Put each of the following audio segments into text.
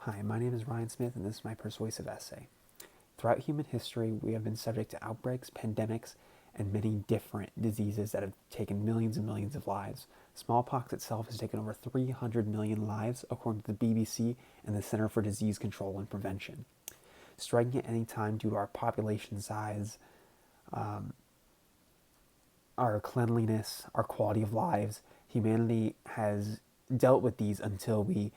Hi, my name is Ryan Smith, and this is my persuasive essay. Throughout human history, we have been subject to outbreaks, pandemics, and many different diseases that have taken millions and millions of lives. Smallpox itself has taken over 300 million lives, according to the BBC and the Center for Disease Control and Prevention. Striking at any time due to our population size, our cleanliness, our quality of lives, humanity has dealt with these until we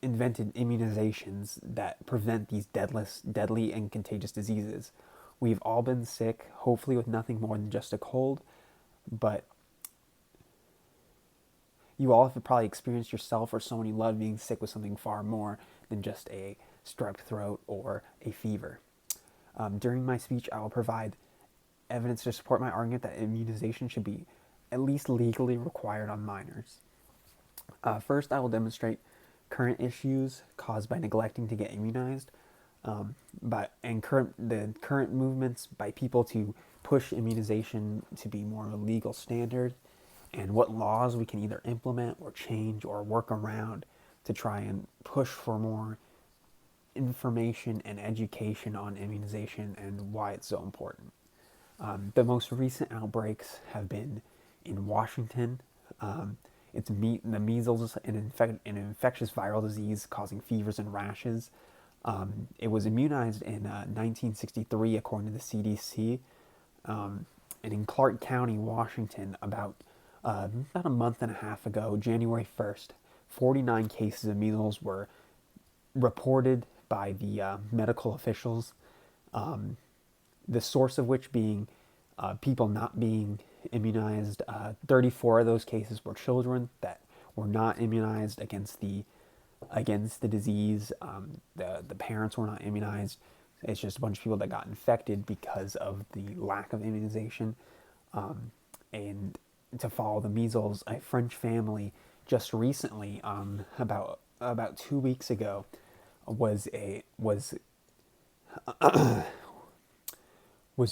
invented immunizations that prevent these deadly and contagious diseases. We've all been sick, hopefully with nothing more than just a cold, but you all have probably experienced yourself or someone you love being sick with something far more than just a strep throat or a fever. During my speech, I will provide evidence to support my argument that immunization should be at least legally required on minors. First, I will demonstrate current issues caused by neglecting to get immunized, the current movements by people to push immunization to be more of a legal standard, and what laws we can either implement or change or work around to try and push for more information and education on immunization and why it's so important. The most recent outbreaks have been in Washington. It's the measles, an infectious viral disease causing fevers and rashes. It was immunized in 1963, according to the CDC. And in Clark County, Washington, about a month and a half ago, January 1st, 49 cases of measles were reported by the medical officials, the source of which being people not being immunized. 34 of those cases were children that were not immunized against the disease. The parents were not immunized. It's just a bunch of people that got infected because of the lack of immunization. And to follow the measles, a French family just recently, about 2 weeks ago, was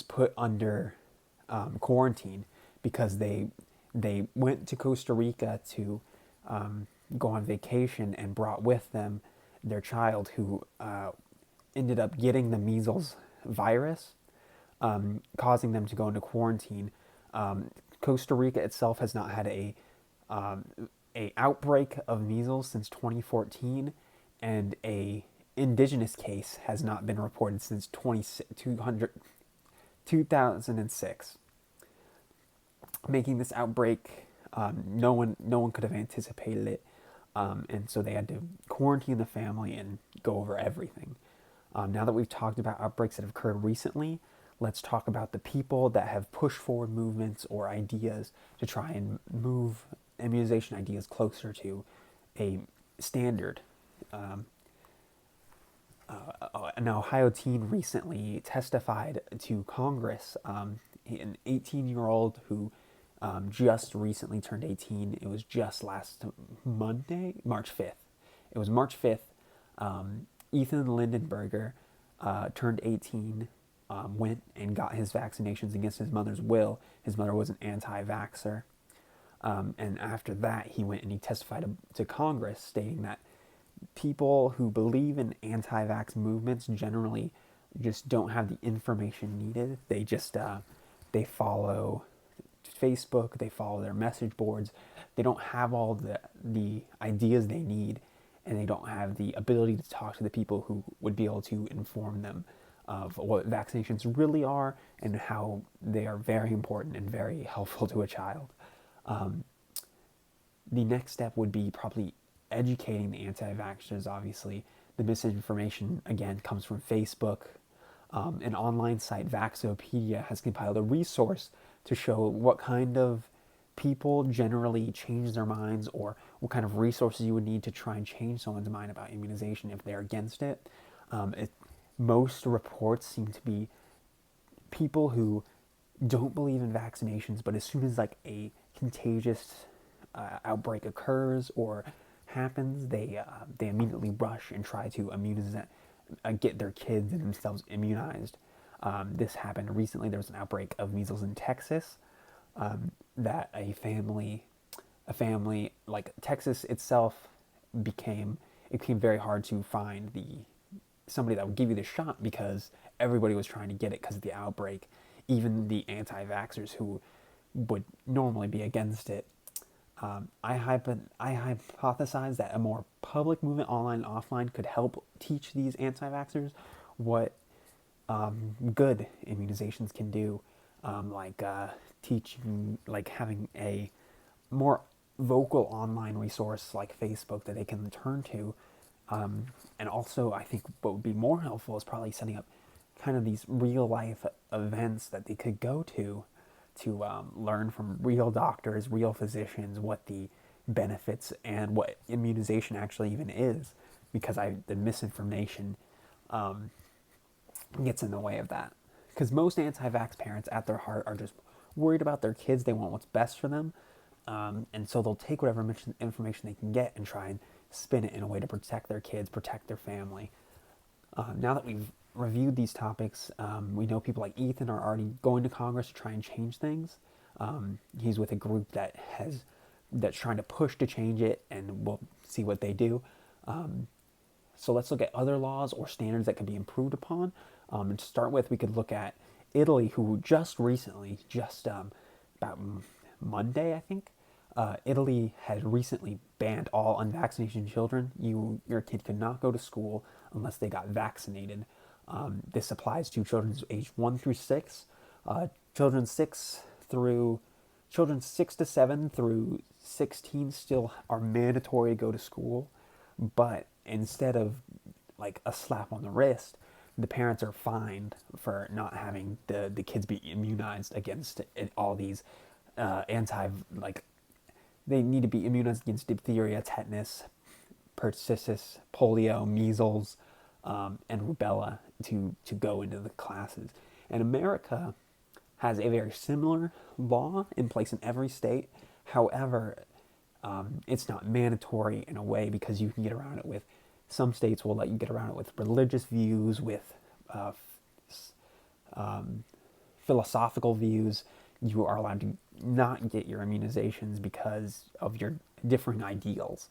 put under quarantine because they went to Costa Rica to go on vacation and brought with them their child who ended up getting the measles virus, causing them to go into quarantine. Costa Rica itself has not had a outbreak of measles since 2014, and a indigenous case has not been reported since 2006, making this outbreak no one could have anticipated it, and so they had to quarantine the family and go over everything. Now that we've talked about outbreaks that have occurred recently, let's talk about the people that have pushed forward movements or ideas to try and move immunization ideas closer to a standard. An Ohio teen recently testified to Congress, an 18-year-old who just recently turned 18. It was just last Monday, March 5th. It was March 5th. Ethan Lindenberger turned 18, went and got his vaccinations against his mother's will. His mother was an anti-vaxxer. And after that, he went and he testified to Congress stating that people who believe in anti-vax movements generally just don't have the information needed. They just they follow Facebook, they follow their message boards. They don't have all the ideas they need, and they don't have the ability to talk to the people who would be able to inform them of what vaccinations really are and how they are very important and very helpful to a child. The next step would be probably educating the anti-vaxxers. Obviously, the misinformation, again, comes from Facebook. An online site, Vaxopedia, has compiled a resource to show what kind of people generally change their minds, or what kind of resources you would need to try and change someone's mind about immunization if they're against it. Most reports seem to be people who don't believe in vaccinations, but as soon as like a contagious outbreak occurs or happens, they immediately rush and try to get their kids and themselves immunized. This happened recently. There was an outbreak of measles in Texas, that a family like Texas itself became it became very hard to find the somebody that would give you the shot because everybody was trying to get it because of the outbreak. Even the anti-vaxxers who would normally be against it. I hypothesize that a more public movement, online and offline, could help teach these anti-vaxxers what good immunizations can do, like teaching, like having a more vocal online resource like Facebook that they can turn to. And also, I think what would be more helpful is probably setting up kind of these real life events that they could go to learn from real doctors, real physicians, what the benefits and what immunization actually even is, because the misinformation gets in the way of that. Because most anti-vax parents at their heart are just worried about their kids. They want what's best for them. And so they'll take whatever information they can get and try and spin it in a way to protect their kids, protect their family. Now that we've reviewed these topics, we know people like Ethan are already going to Congress to try and change things. He's with a group that's trying to push to change it, and we'll see what they do. So let's look at other laws or standards that can be improved upon. And to start with, we could look at Italy, who just recently, about Monday, I think, Italy had recently banned all unvaccinated children. Your kid could not go to school unless they got vaccinated. This applies to children aged 1 through 6, children 6 to 7 through 16 still are mandatory to go to school, but instead of like a slap on the wrist, the parents are fined for not having the kids be immunized against all these like they need to be immunized against diphtheria, tetanus, pertussis, polio, measles, and rubella to go into the classes. And America has a very similar law in place in every state. However, it's not mandatory in a way because you can get around it with, some states will let you get around it with religious views, with philosophical views. You are allowed to not get your immunizations because of your differing ideals.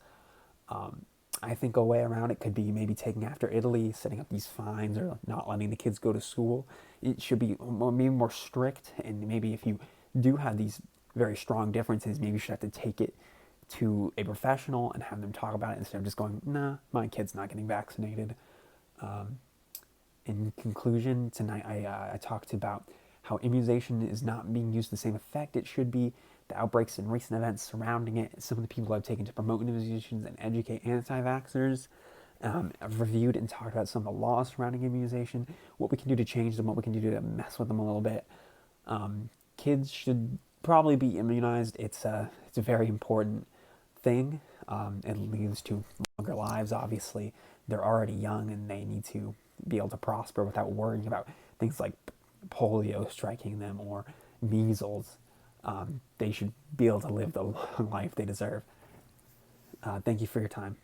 I think a way around it could be maybe taking after Italy, setting up these fines or not letting the kids go to school. It should be maybe more strict, and maybe if you do have these very strong differences, maybe you should have to take it to a professional and have them talk about it instead of just going, nah, my kid's not getting vaccinated. In conclusion, tonight I talked about how immunization is not being used to the same effect it should be, the outbreaks and recent events surrounding it, some of the people I've taken to promote immunizations and educate anti-vaxxers. I've reviewed and talked about some of the laws surrounding immunization, what we can do to change them, what we can do to mess with them a little bit. Kids should probably be immunized. It's a very important thing. It leads to longer lives, obviously. They're already young and they need to be able to prosper without worrying about things like polio striking them or measles. They should be able to live the long life they deserve. Thank you for your time.